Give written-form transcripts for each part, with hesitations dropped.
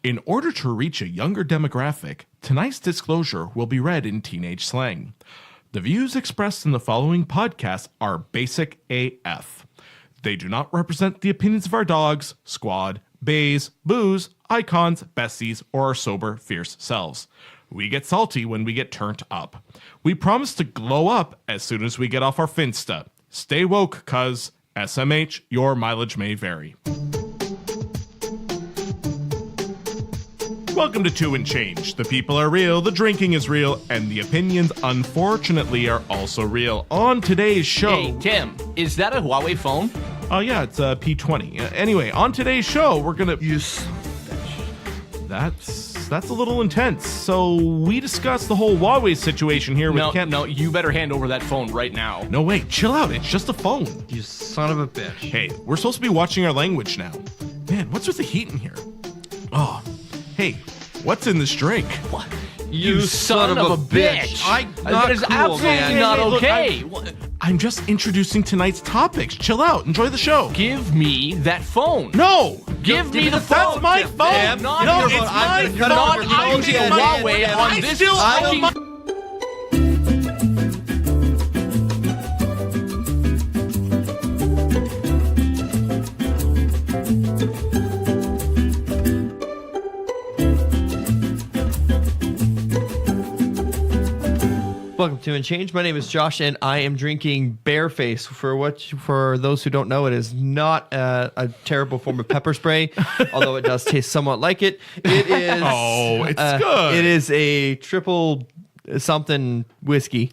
In order to reach a younger demographic, tonight's disclosure will be read in teenage slang. The views expressed in the following podcast are basic AF. They do not represent the opinions of our dogs, squad, bays, boos, icons, besties, or our sober, fierce selves. We get salty when we get turned up. We promise to glow up as soon as we get off our Finsta. Stay woke, cuz SMH, your mileage may vary. Welcome to Two and Change. The people are real, the drinking is real, and the opinions, unfortunately, are also real. On today's show... Hey, Tim, is that a Huawei phone? Oh, yeah, it's a P20. Anyway, on today's show, we're gonna... That's a little intense. So we discussed the whole Huawei situation here. No, you better hand over that phone right now. No, wait, chill out. It's just a phone. You son of a bitch. Hey, we're supposed to be watching our language now. Man, what's with the heat in here? Oh, hey, what's in this drink? What? You son of a bitch. That is absolutely not okay. I'm just introducing tonight's topics. Chill out. Enjoy the show. Give me that phone. No. Give me the phone. That's my phone. No, it's mine. You're not using Huawei on this fucking... Welcome to And Change. My name is Josh, and I am drinking Bearface. For those who don't know, it is not a terrible form of pepper spray, although it does taste somewhat like it. It is. Oh, it's good. It is a triple something whiskey.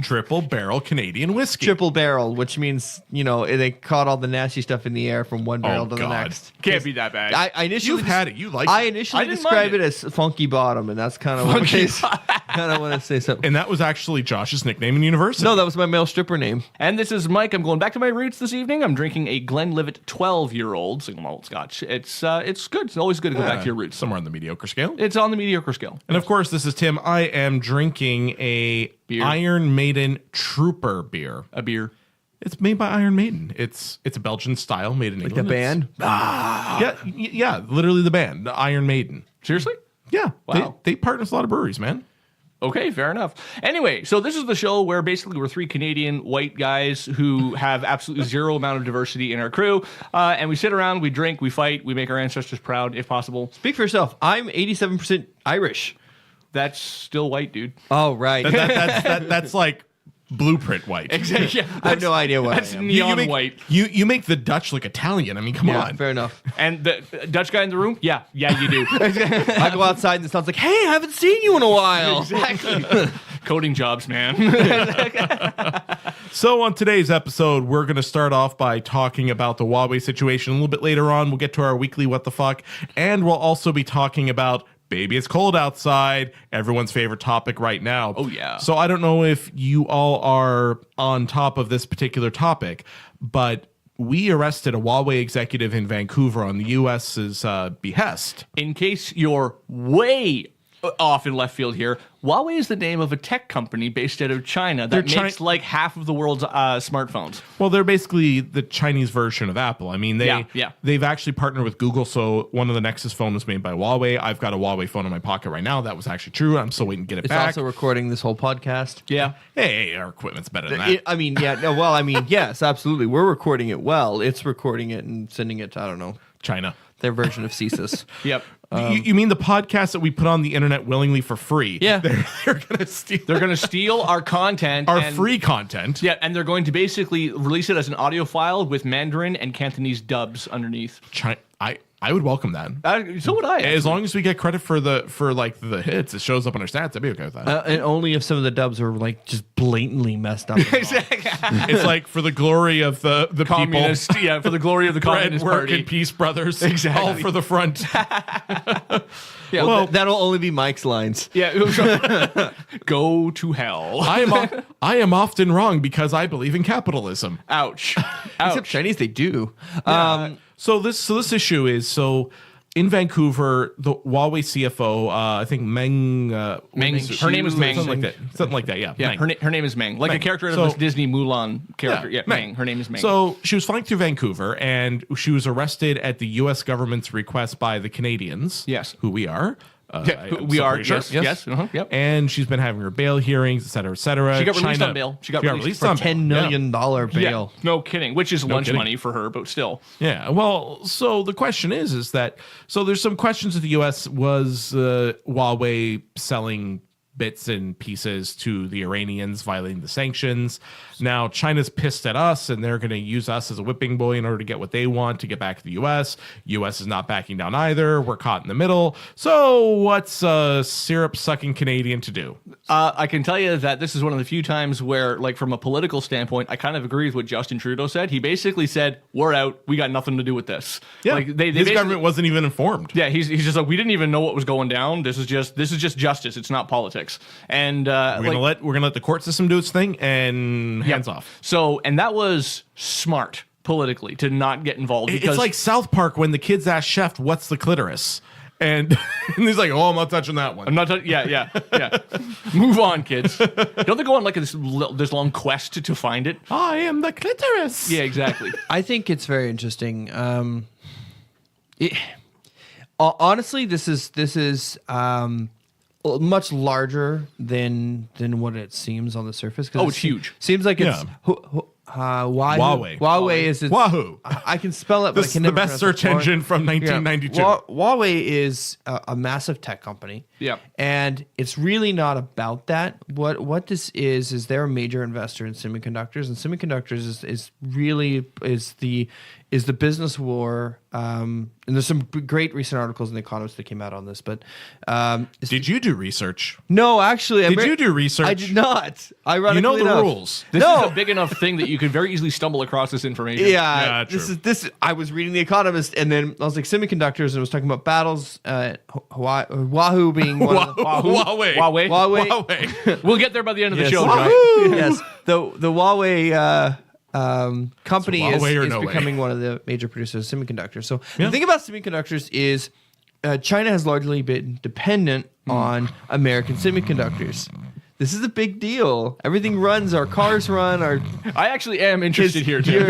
Triple barrel Canadian whiskey. Triple barrel, which means, they caught all the nasty stuff in the air from one barrel to the next. Can't be that bad. I initially You've had it. You like it. I initially described it as funky bottom, and that's kind of what I want to say something. And that was actually Josh's nickname in university. No, that was my male stripper name. And this is Mike. I'm going back to my roots this evening. I'm drinking a Glenlivet 12-year-old single malt scotch. It's good. It's always good to go back to your roots. Somewhere on the mediocre scale. It's on the mediocre scale. And of course, this is Tim. I am drinking a beer. Iron Maiden Trooper beer. A beer. It's made by Iron Maiden. It's a Belgian style made in England. The band? Yeah, literally the band, the Iron Maiden. Seriously? Yeah. Wow. They partner with a lot of breweries, man. Okay, fair enough. Anyway, so this is the show where basically we're three Canadian white guys who have absolutely zero amount of diversity in our crew. And we sit around, we drink, we fight, we make our ancestors proud if possible. Speak for yourself. I'm 87% Irish. That's still white, dude. Oh, right. That's like blueprint white. Exactly. Yeah, I have no idea what that's I am. neon white. You make the Dutch look Italian. I mean, come on. Fair enough. And the Dutch guy in the room? Yeah, you do. I go outside and it sounds like, hey, I haven't seen you in a while. Exactly. Coding jobs, man. So on today's episode, we're going to start off by talking about the Huawei situation. A little bit later on, we'll get to our weekly What the Fuck. And we'll also be talking about Baby, It's Cold Outside, everyone's favorite topic right now. Oh, yeah. So I don't know if you all are on top of this particular topic, but we arrested a Huawei executive in Vancouver on the U.S.'s behest. In case you're way off in left field here, Huawei is the name of a tech company based out of China that makes like half of the world's smartphones. Well, they're basically the Chinese version of Apple. I mean, they've actually partnered with Google, so one of the Nexus phones was made by Huawei. I've got a Huawei phone in my pocket right now. That was actually true. I'm still waiting to get it back. It's also recording this whole podcast. Yeah. Hey, our equipment's better than that. Yes, absolutely. We're recording it well. It's recording it and sending it to, I don't know, China. Their version of CSIS. Yep. You mean the podcast that we put on the internet willingly for free? Yeah. They're going to steal. They're going to steal our content. Our free content. Yeah, and they're going to basically release it as an audio file with Mandarin and Cantonese dubs underneath. I would welcome that. So would I. Actually. As long as we get credit for the hits, it shows up on our stats. I'd be okay with that. And only if some of the dubs are like just blatantly messed up. Exactly. It's like for the glory of the communist, people. Yeah, for the glory of the communist work party. and peace, brothers. Exactly. All for the front. Yeah, well, that'll only be Mike's lines. Yeah. Go to hell. I am often wrong because I believe in capitalism. Ouch. Except Chinese, they do. So this issue is in Vancouver, the Huawei CFO, I think Meng. Her name is Meng. Something like that. Yeah. Yeah, Meng. her name is Meng, like Meng. a character of So- this Disney Mulan character. Yeah, Yeah, Meng. Her name is Meng. So she was flying through Vancouver, and she was arrested at the U.S. government's request by the Canadians. Yes. Who we are. We are. Pretty sure. Yes. Yep. And she's been having her bail hearings, et cetera, et cetera. She got released on bail. She got released For on $10 million bail. Yeah, no kidding. Which is lunch kidding. money for her, but still. Yeah. Well, so the question is that so there's some questions that the U.S. was Huawei selling bits and pieces to the Iranians, violating the sanctions. Now China's pissed at us, and they're going to use us as a whipping boy in order to get what they want to get back to the U.S. U.S. is not backing down either. We're caught in the middle. So what's a syrup-sucking Canadian to do? I can tell you that this is one of the few times where, like, from a political standpoint, I kind of agree with what Justin Trudeau said. He basically said, "We're out. We got nothing to do with this." Yeah, like his basically- government wasn't even informed. Yeah, he's just like, we didn't even know what was going down. This is just justice. It's not politics. And We're gonna let the court system do its thing, and hands off. So, and that was smart politically to not get involved. Because It's like South Park when the kids ask Chef, "What's the clitoris?" And he's like, "Oh, I'm not touching that one." I'm not. Yeah. Move on, kids. Don't they go on like this long quest to find it? I am the clitoris. Yeah, exactly. I think it's very interesting. Honestly, this is much larger than what it seems on the surface. Oh, it's huge. Seems like it's Yeah. Huawei. Huawei is Wahoo. I can spell it, but This I is can the never best pronounce search it. engine from 1992. Huawei is a massive tech company. Yeah. And it's really not about that. What this is they're a major investor in semiconductors, and semiconductors is really the business war. And there's some great recent articles in The Economist that came out on this, but Did you do research? no, actually, Did you do research? I did not. Ironically You know the enough. rules. This No. is a big enough thing that you could very easily stumble across this information. Yeah, true. this. I was reading The Economist, and then I was like semiconductors, and it was talking about battles. Wahoo being one of the, Huawei. Huawei. We'll get there by the end of the Yes. show. Wahoo! Right? Yes, the Huawei company So Huawei or is no way? becoming one of the major producers of semiconductors. So the thing about semiconductors is China has largely been dependent on American semiconductors. This is a big deal. Everything runs. Our cars run. Our I actually am interested here, Tim.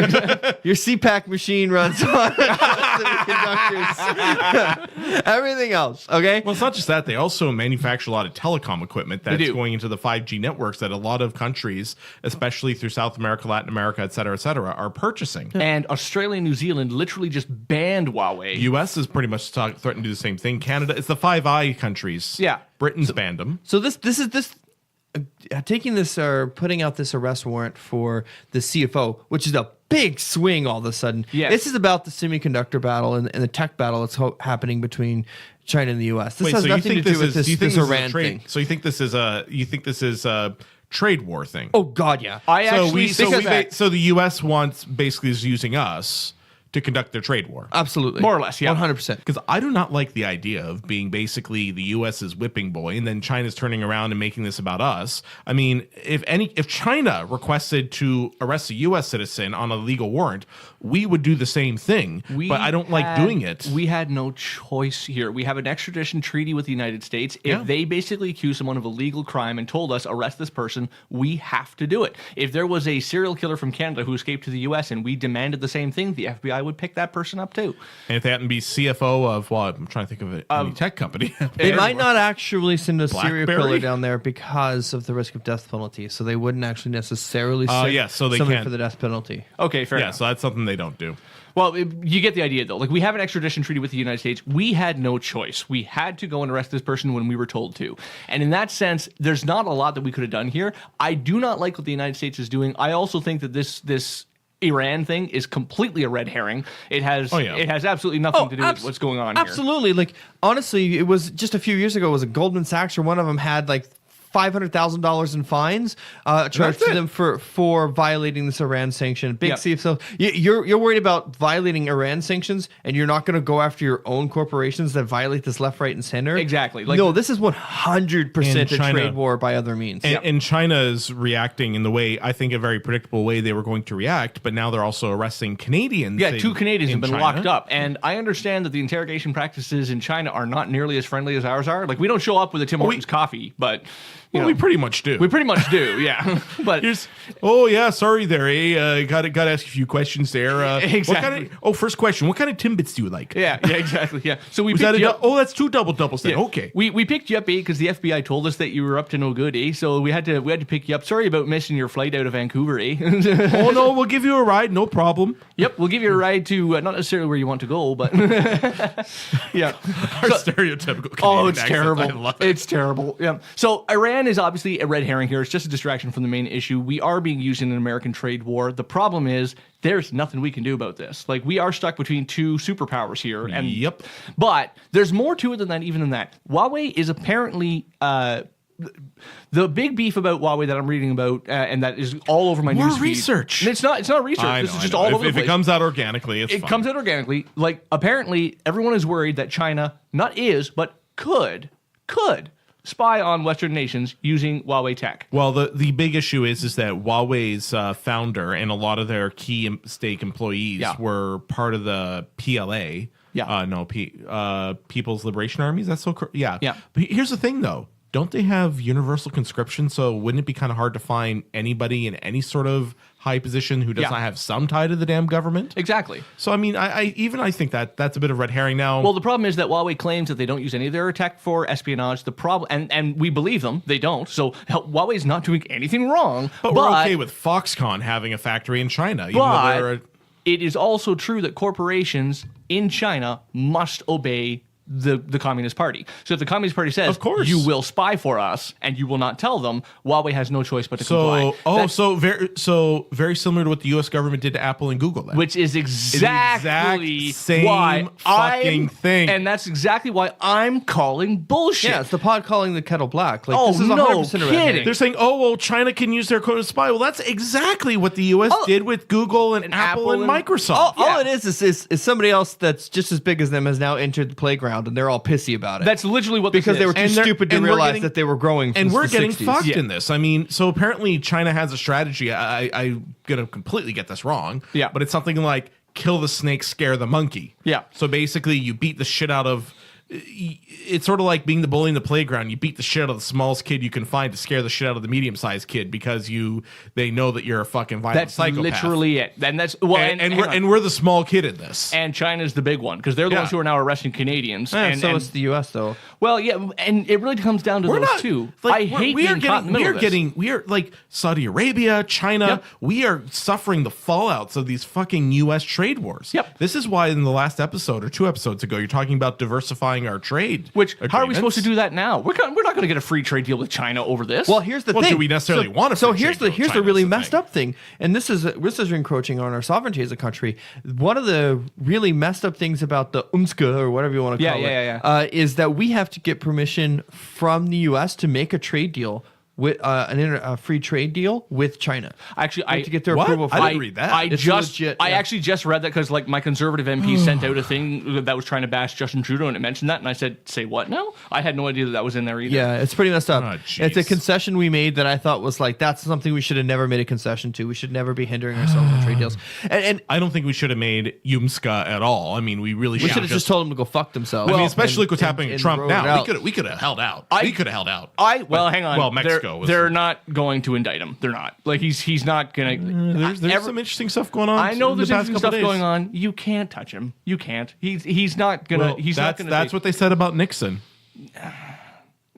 your CPAC machine runs on semiconductors. Everything else, okay? Well, it's not just that. They also manufacture a lot of telecom equipment that's do. going into the 5G networks that a lot of countries, especially through South America, Latin America, et cetera, are purchasing. And Australia and New Zealand literally just banned Huawei. U.S. is pretty much threatening to do the same thing. Canada, it's the Five Eye countries. Yeah. Britain's banned them. So this taking this or putting out this arrest warrant for the CFO, which is a big swing all of a sudden. Yes. This is about the semiconductor battle and the tech battle that's happening between China and the U.S. This has nothing to do with this Iran thing. So you think this is a trade war thing? Oh God, yeah. I actually So the U.S. wants basically is using us to conduct their trade war. Absolutely, More or less, yeah. 100%. Because I do not like the idea of being basically the U.S.'s whipping boy, and then China's turning around and making this about us. I mean, if China requested to arrest a U.S. citizen on a legal warrant, we would do the same thing. But I don't like doing it. We had no choice here. We have an extradition treaty with the United States. If they basically accuse someone of a legal crime and told us arrest this person, we have to do it. If there was a serial killer from Canada who escaped to the U.S. and we demanded the same thing, the FBI would pick that person up too. And if they happen to be CFO of, well, I'm trying to think of any tech company. They might not actually send a serial BlackBerry? killer down there because of the risk of death penalty, so they wouldn't actually necessarily send yeah, so they somebody can't. for the death penalty. Okay, fair Yeah, enough. so that's something they don't do. Well, you get the idea, though. Like, we have an extradition treaty with the United States. We had no choice. We had to go and arrest this person when we were told to. And in that sense, there's not a lot that we could have done here. I do not like what the United States is doing. I also think that this Iran thing is completely a red herring. It has absolutely nothing to do with what's going on here. Absolutely. Like, honestly, it was just a few years ago, it was a Goldman Sachs or one of them had like $500,000 in fines charged to them for violating this Iran sanction. Big C. So you're worried about violating Iran sanctions, and you're not going to go after your own corporations that violate this left, right, and center. Exactly. No, this is 100% a trade war by other means. And China is reacting in the way, I think, a very predictable way they were going to react, but now they're also arresting Canadians. Yeah, 2 Canadians have been China. locked up. And I understand that the interrogation practices in China are not nearly as friendly as ours are. Like, we don't show up with a Tim Hortons coffee, but... we pretty much do. We pretty much do, yeah. But sorry there, eh? Got to ask a few questions there. Exactly. First question. What kind of Timbits do you like? Yeah, exactly, yeah. So we Was picked that you up. that's 2 doubles then. Yeah. Okay. We picked you up, because the FBI told us that you were up to no good, So we had to pick you up. Sorry about missing your flight out of Vancouver, Oh, no, we'll give you a ride. No problem. Yep, we'll give you a ride to not necessarily where you want to go, but yeah. Our stereotypical Canadian Oh, it's accent. terrible. I love it. It's terrible. Yeah. So Iran is obviously a red herring here. It's just a distraction from the main issue. We are being used in an American trade war. The problem is there's nothing we can do about this. Like, we are stuck between 2 superpowers here. And Yep. But there's more to it than that. Even than that, Huawei is apparently. The big beef about Huawei that I'm reading about, and that is all over my newsfeed. research. And it's not research. This is just all over the If place. it comes out organically, it's It fine. comes out organically. Like, apparently, everyone is worried that China but could spy on Western nations using Huawei tech. Well, the big issue is that Huawei's founder and a lot of their key stake employees were part of the PLA. Yeah. People's Liberation Army. Is that so? Yeah. Yeah. But here's the thing, though. Don't they have universal conscription? So wouldn't it be kind of hard to find anybody in any sort of high position who does not have some tie to the damn government? Exactly. So, I mean, I think that's a bit of red herring now. Well, the problem is that Huawei claims that they don't use any of their tech for espionage. The problem, and we believe them, they don't. So Huawei is not doing anything wrong. But we're okay with Foxconn having a factory in China. Even though they're it is also true that corporations in China must obey the Communist Party. So if the Communist Party says, of course, you will spy for us and you will not tell them, Huawei has no choice but to comply. So very similar to what the U.S. government did to Apple and Google, then. Which is exactly same why fucking thing. And that's exactly why I'm calling bullshit. Yeah, it's the pot calling the kettle black. Like, Oh, this is no 100% a red herring. kidding. They're saying, China can use their code to spy. Well, that's exactly what the U.S. did with Google and Apple and Microsoft. All it is somebody else that's just as big as them has now entered the playground, and they're all pissy about it. That's literally what because this they were is. too stupid to realize that they were growing. And we're getting 60s. fucked in this. I mean, so apparently China has a strategy. I'm gonna completely get this wrong. Yeah. But it's something like kill the snake, scare the monkey. Yeah. So basically, you beat the shit out of. It's sort of like being the bully in the playground. You beat the shit out of the smallest kid you can find to scare the shit out of the medium-sized kid because they know that you're a fucking violent psychopath. That's literally it. And that's we're the small kid in this. And China's the big one because they're the ones who are now arresting Canadians. And so is the U.S. though. Well, yeah, and it really comes down to those two. I hate being caught in the middle of this. We are like Saudi Arabia, China. Yep. We are suffering the fallouts of these fucking U.S. trade wars. Yep. This is why in the last episode or 2 episodes ago, you're talking about diversifying our trade. Which, how are we agreements. supposed to do that now? We're not going to get a free trade deal with China over this. Well, here's the thing. Do we necessarily want a So free here's trade the deal with China? really That's the messed thing. up thing, and this is encroaching on our sovereignty as a country. One of the really messed up things about the UNSCA or whatever you want to call it is that we have to get permission from the U.S. to make a trade deal with a free trade deal with China. Actually, We have to get their What? approval. I didn't read that. I actually just read that because like my conservative MP sent out a thing that was trying to bash Justin Trudeau and it mentioned that, and I said, "Say what now?" I had no idea that was in there either. Yeah, it's pretty messed up. Oh, It's a jeez. concession we made that I thought was like, that's something we should have never made a concession to. We should never be hindering ourselves in trade deals. And I don't think we should have made Yumska at all. I mean, we really we should should have just told them to go fuck themselves. I mean, especially what's happening to and Trump rolled it now. out. We could have held out. We could have held out. Hang on. Well, Mexico was- They're not going to indict him. They're not. Like he's not gonna. There's some interesting stuff going on. I know in there's the past interesting couple stuff days. going on. You can't touch him. You can't. He's not gonna. Well, he's not gonna. that's what they said about Nixon.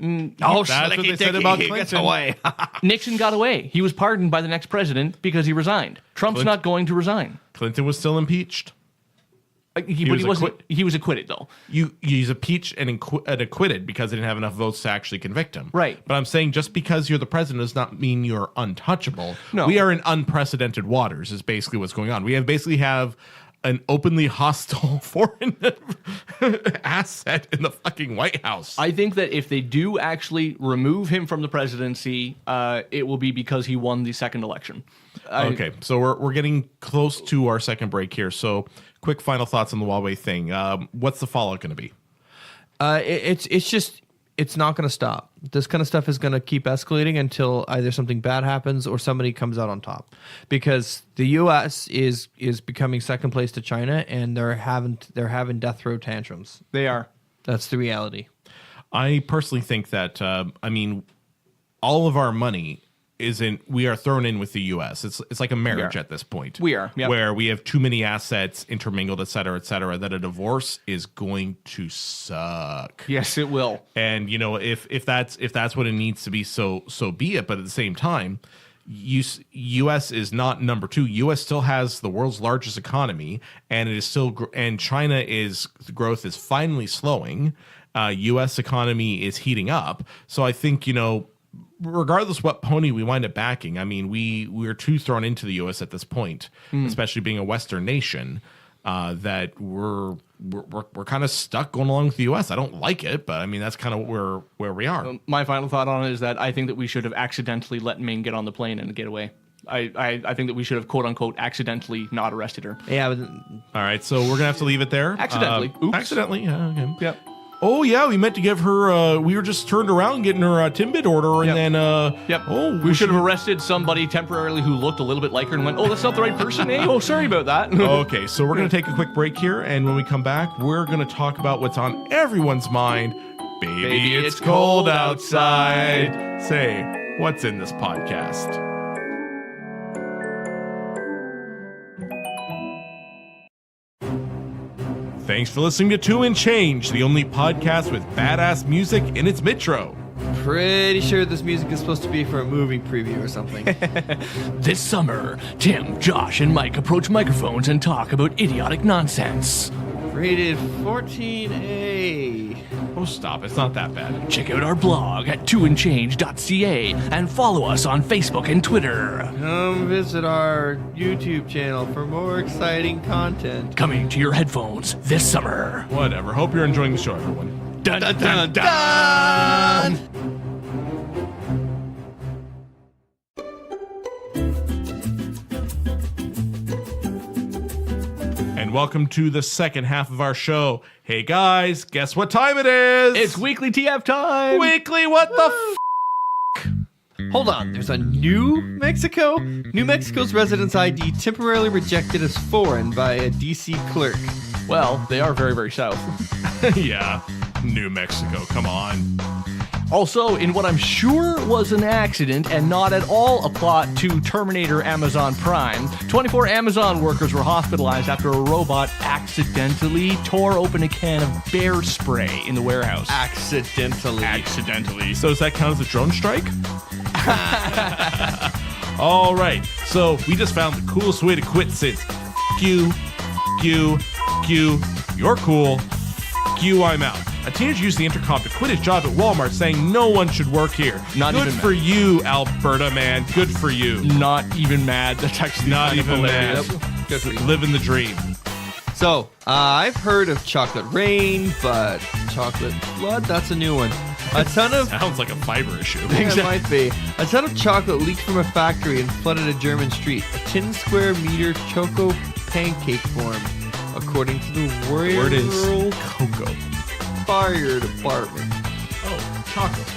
Oh, That's what they said about Clinton. Nixon got away. He was pardoned by the next president because he resigned. Trump's not going to resign. Clinton was still impeached. He was acquitted though. He's impeached and acquitted because they didn't have enough votes to actually convict him. Right. But I'm saying just because you're the president does not mean you're untouchable. No. We are in unprecedented waters is basically what's going on. We basically have an openly hostile foreign asset in the fucking White House. I think that if they do actually remove him from the presidency, it will be because he won the second election. Okay, so we're getting close to our second break here. So, quick final thoughts on the Huawei thing. What's the fallout going to be? It's not going to stop. This kind of stuff is going to keep escalating until either something bad happens or somebody comes out on top. Because the U.S. is becoming second place to China, and they're having death row tantrums. They are. That's the reality. I personally think that all of our money we are thrown in with the U.S. It's like a marriage at this point. We are, yep. Where we have too many assets intermingled, et cetera, that a divorce is going to suck. Yes, it will. And if that's what it needs to be, so be it. But at the same time, U.S. is not number two. U.S. still has the world's largest economy, and it is still and China's growth is finally slowing. U.S. economy is heating up. So I think regardless what pony we wind up backing, I mean, we're too thrown into the U.S. at this point, especially being a Western nation, that we're kind of stuck going along with the U.S. I don't like it, but I mean that's kind of where we are. My final thought on it is that I think that we should have accidentally let Ming get on the plane and get away. I think that we should have quote unquote accidentally not arrested her. Yeah. All right, so we're gonna have to leave it there. Accidentally. Oops. Accidentally. Yeah. Okay. Yep. Oh yeah, we meant to give her. We were just turned around getting her Timbit order, and then. Yep. Oh, we should have arrested somebody temporarily who looked a little bit like her and went, "Oh, that's not the right person." Eh? Oh, sorry about that. Okay, so we're gonna take a quick break here, and when we come back, we're gonna talk about what's on everyone's mind. Baby, it's cold outside. Say, what's in this podcast? Thanks for listening to Two and Change, the only podcast with badass music in its metro. Pretty sure this music is supposed to be for a movie preview or something. This summer, Tim, Josh, and Mike approach microphones and talk about idiotic nonsense. Rated 14A. Oh, stop. It's not that bad. Check out our blog at twoandchange.ca and follow us on Facebook and Twitter. Come visit our YouTube channel for more exciting content. Coming to your headphones this summer. Whatever. Hope you're enjoying the show, everyone. Dun dun dun dun! And welcome to the second half of our show. Hey guys, guess what time it is? It's weekly TF time! Weekly what the Hold on, there's a New Mexico? New Mexico's residence ID temporarily rejected as foreign by a DC clerk. Well, they are very, very south. Yeah, New Mexico, come on. Also, in what I'm sure was an accident and not at all a plot to Terminator Amazon Prime, 24 Amazon workers were hospitalized after a robot accidentally tore open a can of bear spray in the warehouse. Accidentally. So does that count as a drone strike? All right, so we just found the coolest way to quit since you're cool, I'm out. A teenager used the intercom to quit his job at Walmart, saying no one should work here. Good for you, Alberta man. Good for you. Not even mad. That's actually not even mad. Good for you. Living the dream. So, I've heard of chocolate rain, but chocolate flood, that's a new one. A ton of... Sounds like a fiber issue. It might be. A ton of chocolate leaked from a factory and flooded a German street. A 10 square meter choco pancake form, according to the Word is Rural cocoa. Fire Department. Oh,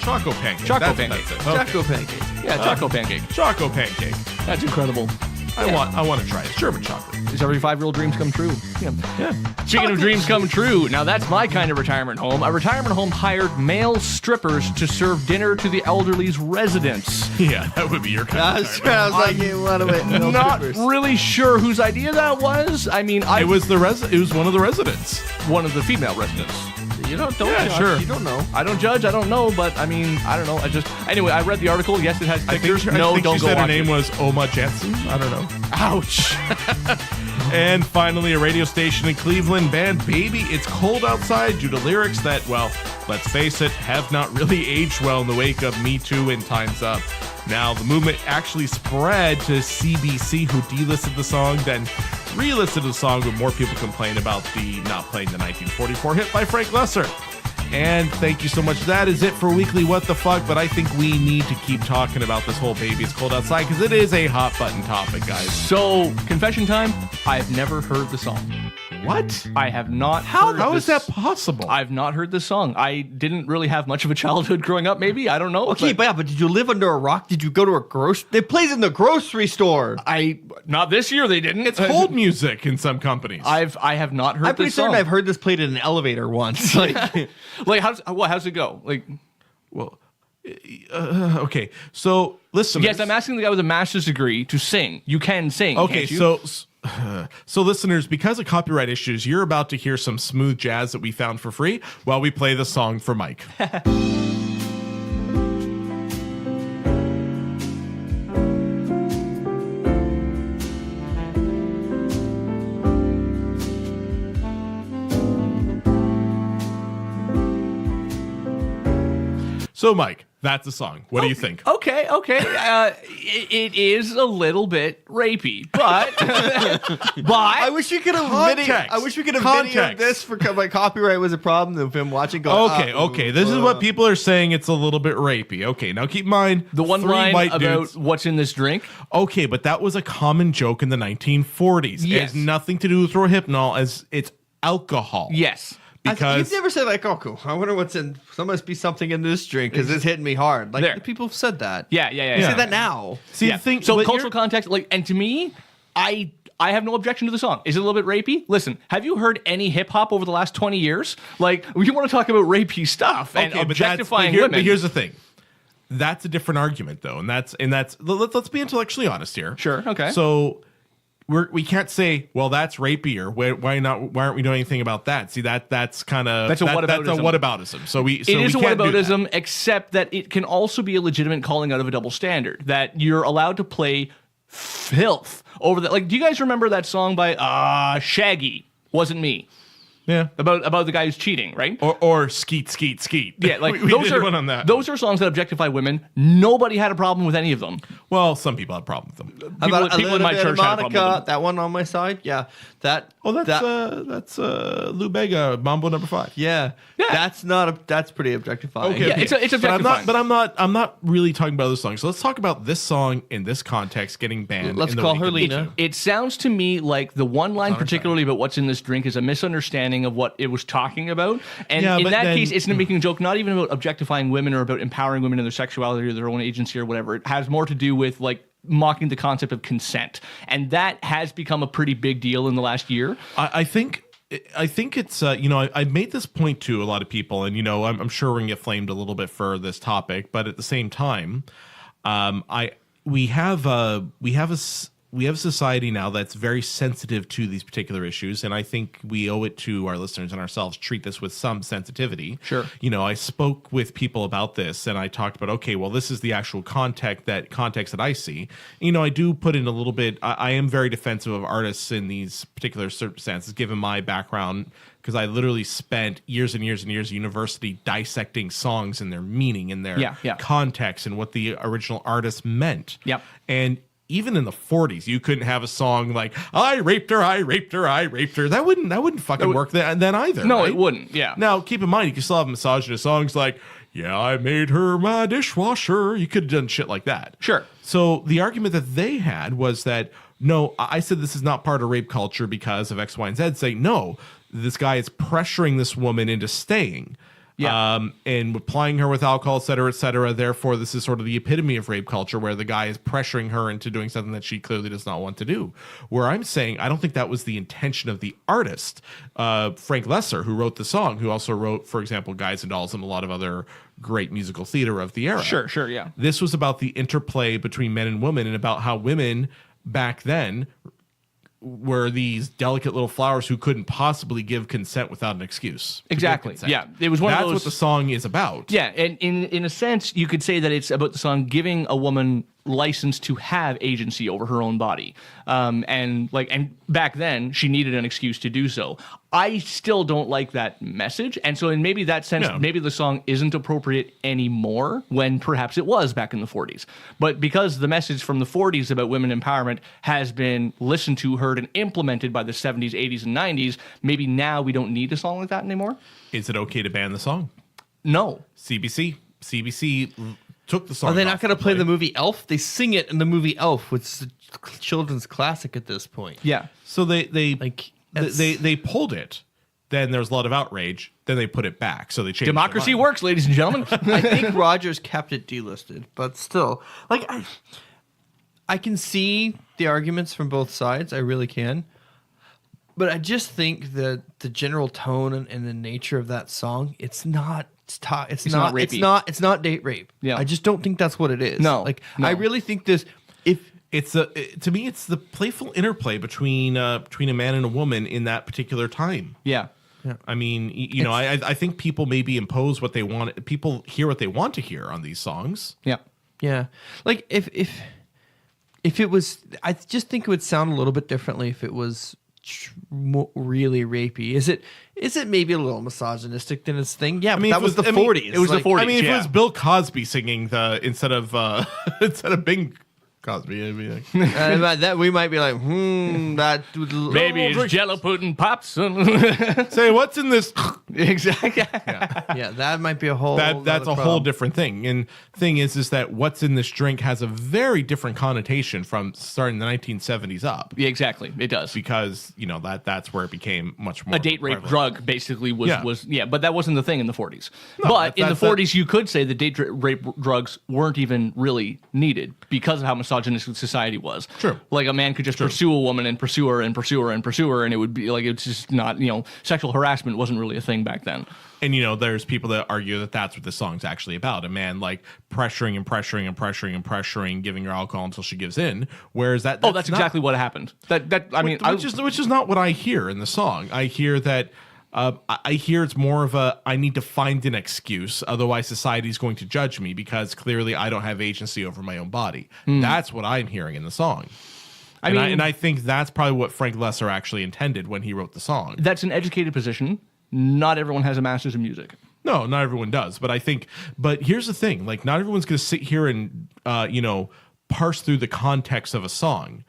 Choco pancake. Choco That's pancake. it. Okay. Choco pancake. Yeah, Choco pancake. Choco pancake. That's incredible. I want to try it. German chocolate. Is every 5-year-old dreams come true? Yeah. Speaking Chocolate. of dreams come true, now that's my kind of retirement home. A retirement home hired male strippers to serve dinner to the elderly's residents. Yeah, that would be your kind of retirement. I was like, you want to win. Not really sure whose idea that was. I mean, It was one of the residents. one of the female residents. You don't Yeah, judge. sure. You don't know. I don't judge. I don't know, but I mean, I don't know. Anyway, I read the article. Yes, it has pictures. I No, think don't she go said her watch name it. was Oma Janssens. I don't know. Ouch. And finally, a radio station in Cleveland banned Baby It's Cold Outside due to lyrics that, well, let's face it, have not really aged well in the wake of Me Too and Time's Up. Now, the movement actually spread to CBC, who delisted the song, then re-listen to the song when more people complain about the not playing the 1944 hit by Frank Lesser. And thank you so much. That is it for Weekly What the Fuck, but I think we need to keep talking about this whole Baby It's Cold Outside because it is a hot button topic, guys. So, confession time, I've never heard the song. What? I have not How is that possible? I've not heard this song. I didn't really have much of a childhood growing up, maybe. I don't know. Okay, but did you live under a rock? Did you go to a It plays in the grocery store. Not this year, they didn't. It's hold music in some companies. I have not heard I'm pretty this song. certain I've heard this played in an elevator once. Like, how's it go? Like, well, okay. So, listen. yes, I'm asking the guy with a master's degree to sing. You can sing. Okay, can't you? so listeners, because of copyright issues, you're about to hear some smooth jazz that we found for free while we play the song for Mike. So, Mike, that's the song. What do you think? Okay. It is a little bit rapey, but I wish we could have Context. I wish we could have Context. videoed this for my copyright was a problem of him watching. Going, Okay. This is what people are saying. It's a little bit rapey. Okay, now keep in mind the one three line white about dudes. what's in this drink. Okay, but that was a common joke in the 1940s. It Yes. has nothing to do with rohypnol, as it's alcohol. Yes. Because you've never said like, oh, cool. I wonder what's in. There must be something in this drink because it's hitting me hard. Like There. people have said that. Yeah. You say that now. see Yeah. the thing. So but cultural context, like, and to me, I have no objection to the song. Is it a little bit rapey? Listen, have you heard any hip hop over the last 20 years? Like, we want to talk about rapey stuff and objectifying women. But here's the thing. That's a different argument, though, and that's let's be intellectually honest here. Sure. Okay. So we can't say, well, that's rapier. Why aren't we doing anything about that? See, that's kind of That's a whataboutism. That's a whataboutism. It is a whataboutism, except that it can also be a legitimate calling out of a double standard. That you're allowed to play filth over that. Like, do you guys remember that song by Shaggy? Wasn't Me. Yeah. About the guy who's cheating, right? Or skeet. Yeah, like we those did are one on that. Those are songs that objectify women. Nobody had a problem with any of them. Well, some people have problems with them. People in my church had a problem with them. That one on my side. Yeah. That's Lou Bega, Mambo number 5. Yeah. That's pretty objectifying. Okay, Yeah, it's objectifying. But I'm not really talking about this song. So let's talk about this song in this context getting banned. Let's in the call week her of Lena. YouTube. It sounds to me like the one line, particularly about what's in this drink, is a misunderstanding of what it was talking about. And Yeah, in but that then- case, it's not making a joke, not even about objectifying women or about empowering women in their sexuality or their own agency or whatever. It has more to do with like mocking the concept of consent. And that has become a pretty big deal in the last year. I think it's I've made this point to a lot of people, and I'm sure we're gonna get flamed a little bit for this topic, but at the same time, we have a society now that's very sensitive to these particular issues, and I think we owe it to our listeners and ourselves to treat this with some sensitivity. Sure. I spoke with people about this, and I talked about, okay, well, this is the actual context that I see. I do put in a little bit. I am very defensive of artists in these particular circumstances, given my background, because I literally spent years and years and years at university dissecting songs and their meaning and their context and what the original artist meant. Yep. And even in the 40s, you couldn't have a song like "I raped her, I raped her, I raped her." That wouldn't fucking work then either. No, right? it wouldn't. Yeah. Now, keep in mind, you can still have misogynist songs like "Yeah, I made her my dishwasher." You could have done shit like that. Sure. So the argument that they had was that no, I said this is not part of rape culture because of X, Y, and Z. Say no, this guy is pressuring this woman into staying. Yeah. And applying her with alcohol, et cetera, et cetera. Therefore, this is sort of the epitome of rape culture where the guy is pressuring her into doing something that she clearly does not want to do. Where I'm saying, I don't think that was the intention of the artist, Frank Lesser, who wrote the song, who also wrote, for example, Guys and Dolls and a lot of other great musical theater of the era. Sure, yeah. This was about the interplay between men and women and about how women back then were these delicate little flowers who couldn't possibly give consent without an excuse. Exactly. Consent. Yeah. It was one That's of those. what the song is about. Yeah, and in a sense, you could say that it's about the song giving a woman license to have agency over her own body. And back then she needed an excuse to do so. I still don't like that message. And so in maybe that sense, maybe the song isn't appropriate anymore when perhaps it was back in the 40s. But because the message from the 40s about women empowerment has been listened to, heard, and implemented by the 70s, 80s, and 90s, maybe now we don't need a song like that anymore. Is it okay to ban the song? No. CBC took the song. Are they not going to play the movie Elf? They sing it in the movie Elf, which is a children's classic at this point. Yeah. So they pulled it. Then there was a lot of outrage. Then they put it back. So they changed. Democracy works, ladies and gentlemen. I think Rogers kept it delisted, but still, I can see the arguments from both sides. I really can. But I just think that the general tone and the nature of that song, it's not rapey. It's not date rape. Yeah. I just don't think that's what it is. No. I really think to me, it's the playful interplay between a man and a woman in that particular time. Yeah. I mean, I think people maybe impose what they want. People hear what they want to hear on these songs. Yeah. Yeah. Like if it was, I just think it would sound a little bit differently if it was really rapey. Is it maybe a little misogynistic than its thing? Yeah, I mean, that was the 40s. It was the 40s. I mean, if it was Bill Cosby singing instead of Bing Cosby, it'd be like, that we might be like, that maybe it's Jello pudding pops. Say what's in this? Exactly. Yeah, that might be a whole. That's a whole different thing. And thing is that what's in this drink has a very different connotation from starting the 1970s up. Yeah, exactly. It does, because that's where it became much more a date rape drug. Basically, was but that wasn't the thing in the 40s. No, but in the 40s, you could say the date rape drugs weren't even really needed because of how misogynistic society was. True. Like a man could just pursue a woman and pursue her and pursue her and pursue her, and it would be like, it's just not, sexual harassment wasn't really a thing back then. And there's people that argue that that's what the song's actually about. A man like pressuring and pressuring and pressuring and pressuring, giving her alcohol until she gives in. Whereas that's exactly what happened. Which is not what I hear in the song. I hear that I hear it's more of I need to find an excuse, otherwise society's going to judge me because clearly I don't have agency over my own body. That's what I'm hearing in the song. I think that's probably what Frank Lesser actually intended when he wrote the song. That's an educated position. Not everyone has a master's in music. No, not everyone does. But here's the thing: like, not everyone's going to sit here and parse through the context of a song.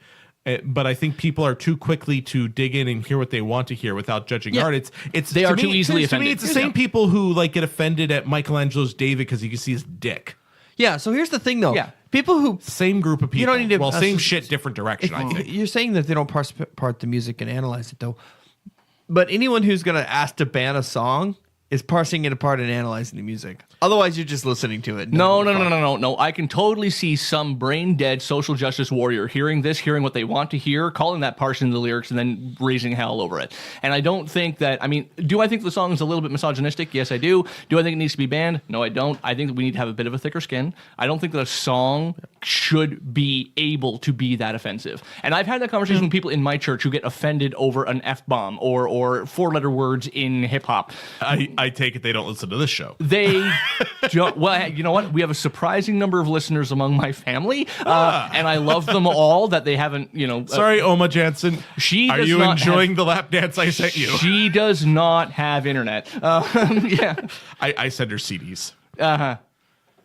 But I think people are too quickly to dig in and hear what they want to hear without judging art. They are too easily offended. To me, it's the same people who get offended at Michelangelo's David because you can see his dick. Yeah. So here's the thing, though. Yeah. People who same group of people. You don't need to. Same shit, different direction. I think you're saying that they don't parse apart the music and analyze it, though. But anyone who's going to ask to ban a song is parsing it apart and analyzing the music. Otherwise, you're just listening to it. No. I can totally see some brain-dead social justice warrior hearing what they want to hear, calling that parsing the lyrics, and then raising hell over it. And I don't think that, do I think the song is a little bit misogynistic? Yes, I do. Do I think it needs to be banned? No, I don't. I think that we need to have a bit of a thicker skin. I don't think that a song should be able to be that offensive. And I've had that conversation with people in my church who get offended over an F-bomb or four-letter words in hip-hop. I take it they don't listen to this show. They don't. Well, you know what? We have a surprising number of listeners among my family, and I love them all. That they haven't, Sorry, Oma Janssen. Are you enjoying the lap dance I sent you? She does not have internet. Yeah, I send her CDs.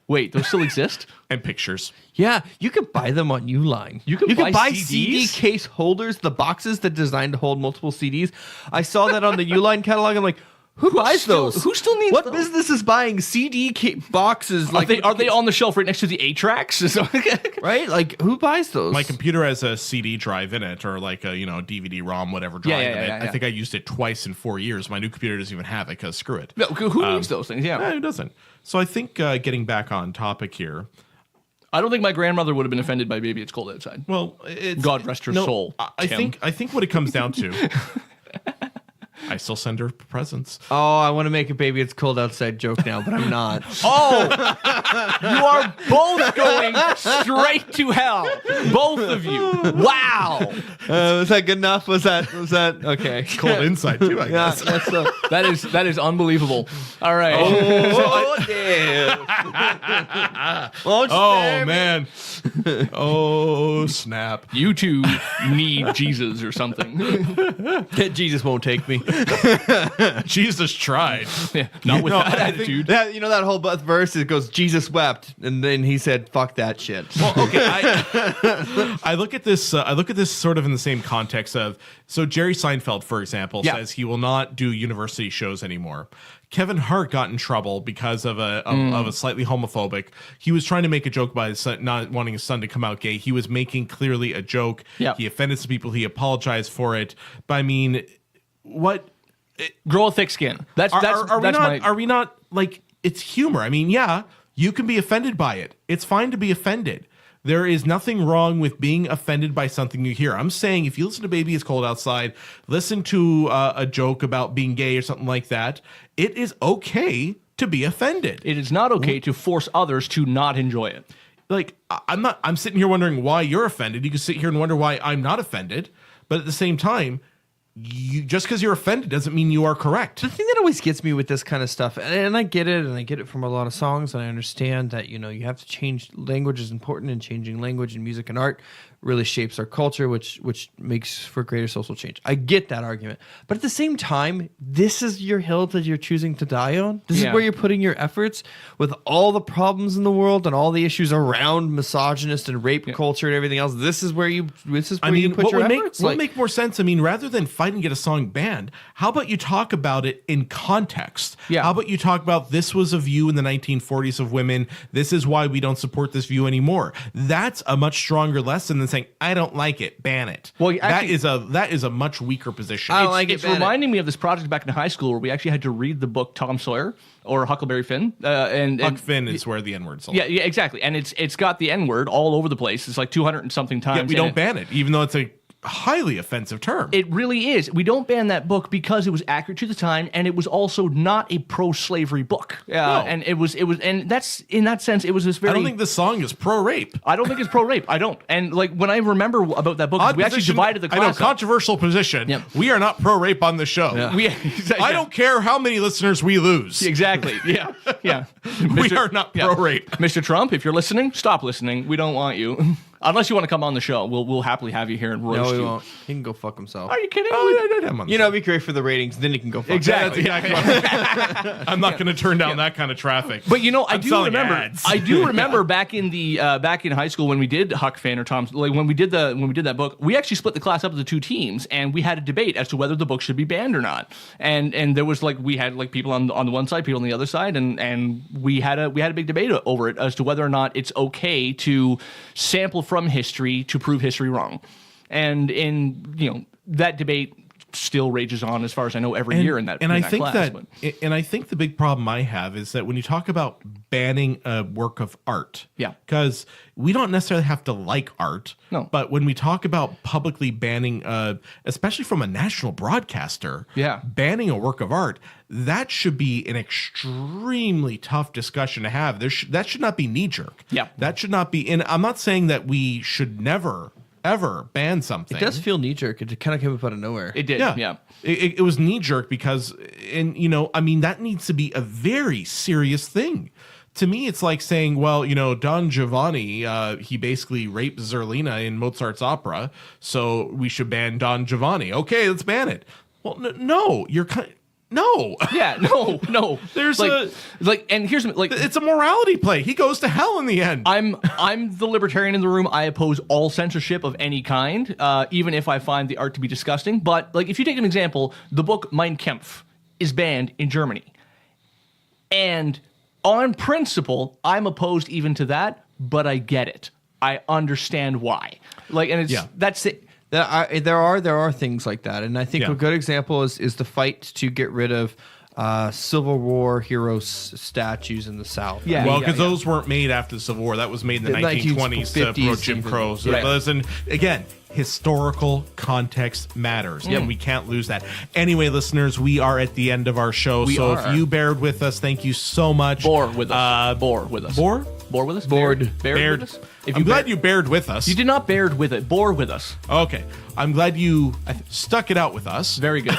Wait, those still exist? And pictures. Yeah, you can buy them on Uline. You can buy CDs? CD case holders, the boxes that are designed to hold multiple CDs. I saw that on the Uline catalog. I'm like, who buys those? Who still needs what those? Business is buying CD boxes? Are they on the shelf right next to the 8-tracks? Right? Like, who buys those? My computer has a CD drive in it, or like a DVD-ROM, whatever drive in it. I think I used it twice in 4 years. My new computer doesn't even have it because screw it. No, who needs those things? Yeah, who doesn't? So I think getting back on topic here. I don't think my grandmother would have been offended by "Baby It's Cold Outside." Well, God rest her soul. I think what it comes down to. I still send her presents. Oh, I want to make a "Baby It's Cold Outside" joke now, but I'm not. Oh, you are both going straight to hell, both of you. Wow. Was that good enough? Was that okay? It's cold inside too, I guess. That is unbelievable. All right. Damn. Oh, man. Oh, snap. You two need Jesus or something. Jesus won't take me. Jesus tried. Yeah, not with that I think attitude. that whole verse, it goes, Jesus wept, and then he said, fuck that shit. Well, okay. I look at this. I look at this sort of in the same context of. So Jerry Seinfeld, for example, says he will not do university shows anymore. Kevin Hart got in trouble because of a slightly homophobic. He was trying to make a joke about his son, not wanting his son to come out gay. He was making clearly a joke. Yeah. He offended some people. He apologized for it. But I mean, what? Grow a thick skin. Are we not like, it's humor? I mean, yeah, you can be offended by it. It's fine to be offended. There is nothing wrong with being offended by something you hear. I'm saying if you listen to Baby It's Cold Outside, listen to a joke about being gay or something like that, it is okay to be offended. It is not okay to force others to not enjoy it. Like, I'm sitting here wondering why you're offended. You can sit here and wonder why I'm not offended. But at the same time, just because you're offended doesn't mean you are correct. The thing that always gets me with this kind of stuff, and I get it, and I get it from a lot of songs, and I understand that, you have to change language is important, and changing language in music and art really shapes our culture, which makes for greater social change. I get that argument. But at the same time, this is your hill that you're choosing to die on. This is where you're putting your efforts with all the problems in the world and all the issues around misogynist and rape culture and everything else. This is where you put your efforts. What would make more sense? I mean, rather than fight and get a song banned, how about you talk about it in context? Yeah. How about you talk about this was a view in the 1940s of women. This is why we don't support this view anymore. That's a much stronger lesson than saying, I don't like it, ban it. Well, actually, that is a much weaker position. I don't like it. It's reminding me of this project back in high school where we actually had to read the book Tom Sawyer or Huckleberry Finn. Huck Finn is where the N-word's yeah, exactly. And it's got the N-word all over the place. It's like 200 and something times. Yet we don't ban it, even though it's a highly offensive term. It really is. We don't ban that book because it was accurate to the time, and it was also not a pro-slavery book. No. And it was, and that's in that sense, it was this very. I don't think this song is pro-rape. I don't think it's pro-rape. I don't. And like when I remember about that book, we actually divided the class. I know, controversial position. Yep. We are not pro-rape on the show. Yeah. I don't care how many listeners we lose. Exactly. Yeah. Yeah. We are not pro-rape. Mr. Trump, if you're listening, stop listening. We don't want you. Unless you want to come on the show, we'll happily have you here and roast you. No, we won't. He can go fuck himself. Are you kidding? It'd be great for the ratings. Then he can go fuck Exactly. Exactly. I'm not going to turn down that kind of traffic. But I do remember. Ads. I do remember back in high school when we did Huck Finn or Tom's, like when we did that book, we actually split the class up into two teams, and we had a debate as to whether the book should be banned or not. And there was we had people on the one side, people on the other side, and we had a big debate over it as to whether or not it's okay to sample from history to prove history wrong. And that debate still rages on, as far as I know, every year in that. I think the big problem I have is that when you talk about banning a work of art, because we don't necessarily have to like art, no. But when we talk about publicly banning, especially from a national broadcaster, banning a work of art, that should be an extremely tough discussion to have. That should not be knee jerk. Yeah, that should not be. And I'm not saying that we should never ever ban something. It does feel knee jerk. It kind of came up out of nowhere. It did. Yeah. It was knee jerk because, that needs to be a very serious thing. To me, it's like saying, well, Don Giovanni, he basically raped Zerlina in Mozart's opera, so we should ban Don Giovanni. Okay, let's ban it. Well, no, you're kind. No. Yeah, no. There's and here's it's a morality play. He goes to hell in the end. I'm the libertarian in the room. I oppose all censorship of any kind, even if I find the art to be disgusting. But if you take an example, the book Mein Kampf is banned in Germany. And on principle, I'm opposed even to that, but I get it. I understand why. That's it. There are things like that, and I think a good example is the fight to get rid of Civil War heroes statues in the South. Yeah, well, because those weren't made after the Civil War. That was made in the 1920s to promote Jim Crow. So listen, again, historical context matters, and we can't lose that. Anyway, listeners, we are at the end of our show. If you bared with us, thank you so much. Bore with us. Bore with us. Bored. Bared with us. I'm glad you bared with us. You did not bared with it. Bore with us. Okay. I'm glad you stuck it out with us. Very good.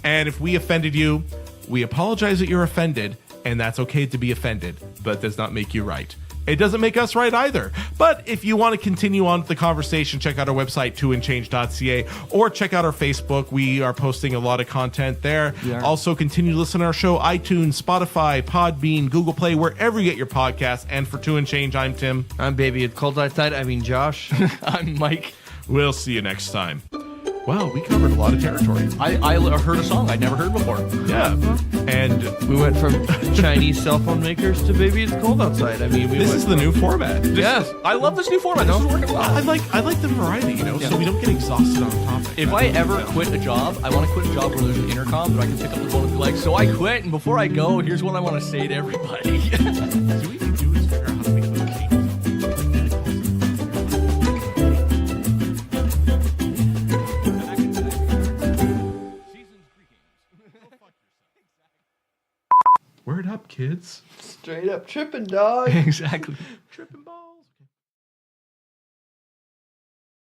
And if we offended you, we apologize that you're offended, and that's okay to be offended, but does not make you right. It doesn't make us right either. But if you want to continue on with the conversation, check out our website, twoandchange.ca, or check out our Facebook. We are posting a lot of content there. Also, continue to listen to our show, iTunes, Spotify, Podbean, Google Play, wherever you get your podcasts. And for Two and Change, I'm Tim. I'm Baby. It's cold outside. I mean, Josh. I'm Mike. We'll see you next time. Well, we covered a lot of territory. I heard a song I'd never heard before. Yeah. And We went from Chinese cell phone makers to Baby, it's cold outside. I mean, this is the new format. Yes, I love this new format. This is working well. I like the variety, so we don't get exhausted on topic. If I ever quit a job, I want to quit a job where there's an intercom that I can pick up the phone and be like, so I quit, and before I go, here's what I want to say to everybody. So what we can do is figure out how to make those changes. Word up, kids. straight up tripping, dog. Exactly. Tripping ball.